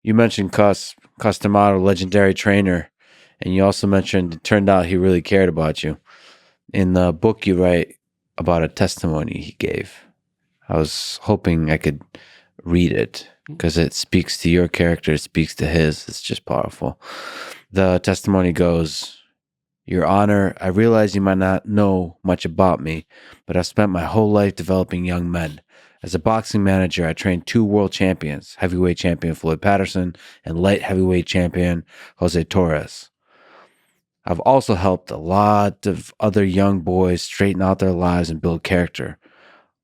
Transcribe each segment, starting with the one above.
You mentioned Customato, legendary trainer, and you also mentioned it turned out he really cared about you. In the book, you write about a testimony he gave. I was hoping I could read it because it speaks to your character, it speaks to his. It's just powerful. The testimony goes, Your Honor, I realize you might not know much about me, but I've spent my whole life developing young men. As a boxing manager, I trained 2 world champions, heavyweight champion Floyd Patterson and light heavyweight champion Jose Torres. I've also helped a lot of other young boys straighten out their lives and build character.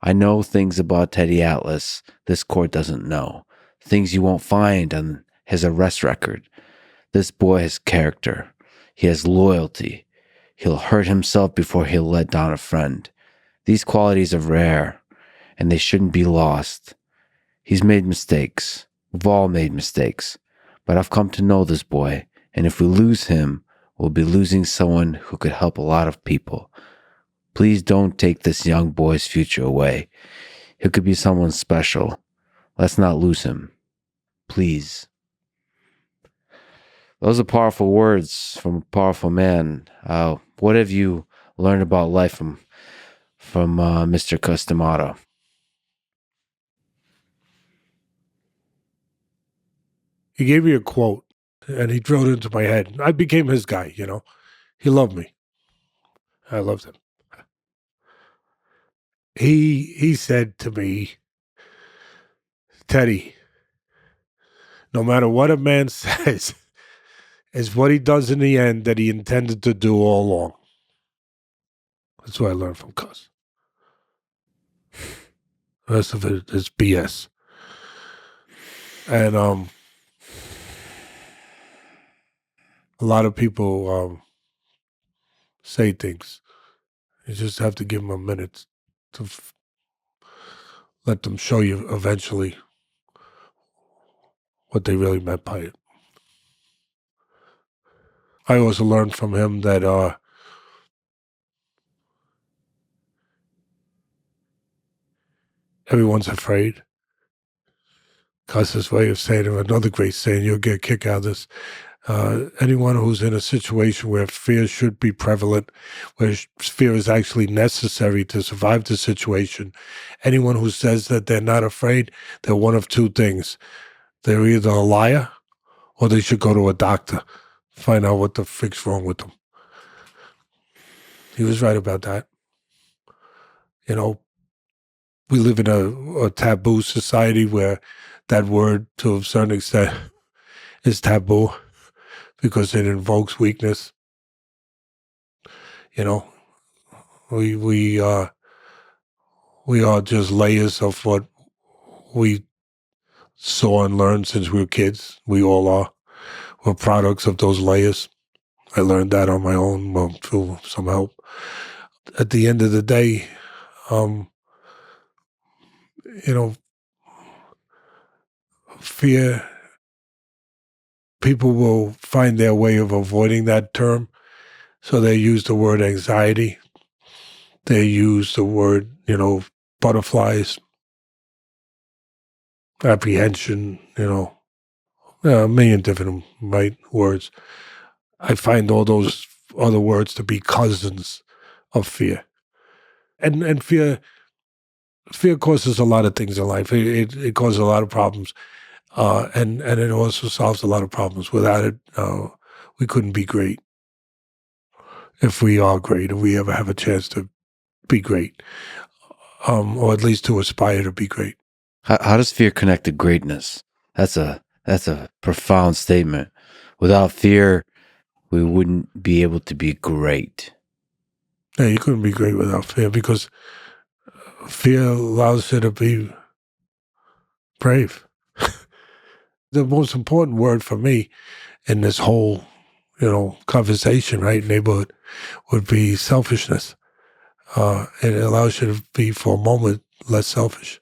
I know things about Teddy Atlas this court doesn't know, things you won't find on his arrest record. This boy has character. He has loyalty. He'll hurt himself before he'll let down a friend. These qualities are rare, and they shouldn't be lost. He's made mistakes. We've all made mistakes. But I've come to know this boy, and if we lose him, we'll be losing someone who could help a lot of people. Please don't take this young boy's future away. He could be someone special. Let's not lose him. Please. Those are powerful words from a powerful man. What have you learned about life from Mr. Customato? He gave me a quote, and he drilled it into my head. I became his guy, you know. He loved me. I loved him. He said to me, Teddy, no matter what a man says, is what he does in the end that he intended to do all along. That's what I learned from Cuz. The rest of it is BS. And a lot of people say things. You just have to give them a minute to let them show you eventually what they really meant by it. I also learned from him that everyone's afraid. Cuz's way of saying it, another great saying, you'll get a kick out of this. Anyone who's in a situation where fear should be prevalent, where fear is actually necessary to survive the situation, anyone who says that they're not afraid, they're one of 2 things. They're either a liar or they should go to a doctor, find out what the frick's wrong with them. He was right about that. You know, we live in a taboo society where that word, to a certain extent, is taboo because it invokes weakness. You know, we are just layers of what we saw and learned since we were kids. We all are. We're products of those layers. I learned that on my own through some help. At the end of the day, you know, fear, people will find their way of avoiding that term. So they use the word anxiety. They use the word, butterflies, apprehension, a million different words. I find all those other words to be cousins of fear. And fear causes a lot of things in life. It causes a lot of problems. And it also solves a lot of problems. Without it, we couldn't be great. If we are great, if we ever have a chance to be great, or at least to aspire to be great. How does fear connect to greatness? That's a profound statement. Without fear, we wouldn't be able to be great. Yeah, you couldn't be great without fear because fear allows you to be brave. The most important word for me in this whole, conversation, right, neighborhood, would be selfishness. It allows you to be, for a moment, less selfish.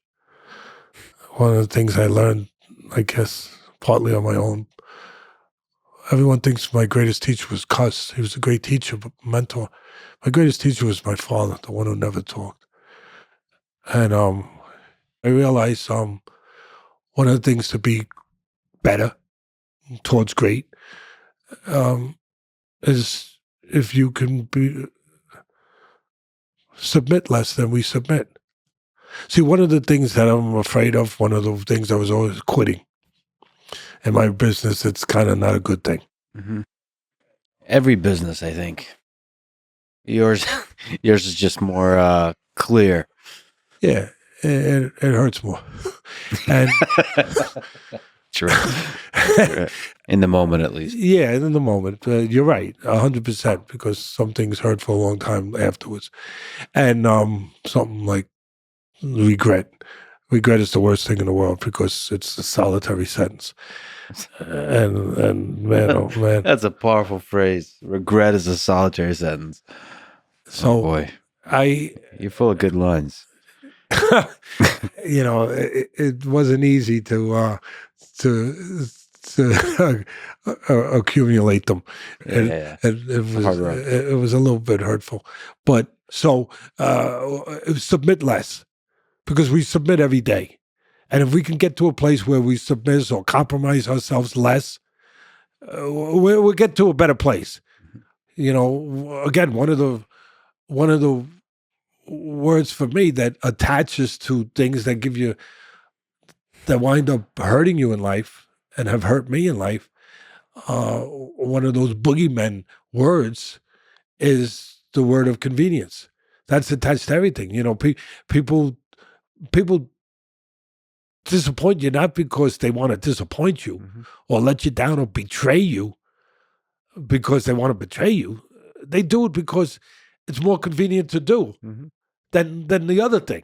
One of the things I learned, I guess, partly on my own, everyone thinks my greatest teacher was Cus. He was a great teacher, but mentor. My greatest teacher was my father, the one who never talked. And I realized one of the things to be better towards great is if you can submit less than we submit. See, one of the things that I'm afraid of, one of the things I was always quitting in my business, it's kind of not a good thing. Mm-hmm. Every business, I think. Yours is just more clear. Yeah, it hurts more. And True. In the moment, at least. Yeah, in the moment. You're right, 100%, because some things hurt for a long time afterwards. And something like regret. Regret is the worst thing in the world because it's a solitary sentence. And man, oh man. That's a powerful phrase. Regret is a solitary sentence. So oh boy, you're full of good lines. It wasn't easy to accumulate them. Yeah. It was a little bit hurtful. But so submit less, because we submit every day. And if we can get to a place where we submit or compromise ourselves less, we'll get to a better place. Again, one of the words for me that attaches to things that wind up hurting you in life and have hurt me in life. One of those boogeymen words is the word of convenience. That's attached to everything. People disappoint you not because they want to disappoint you or let you down or betray you because they want to betray you. They do it because it's more convenient to do than the other thing.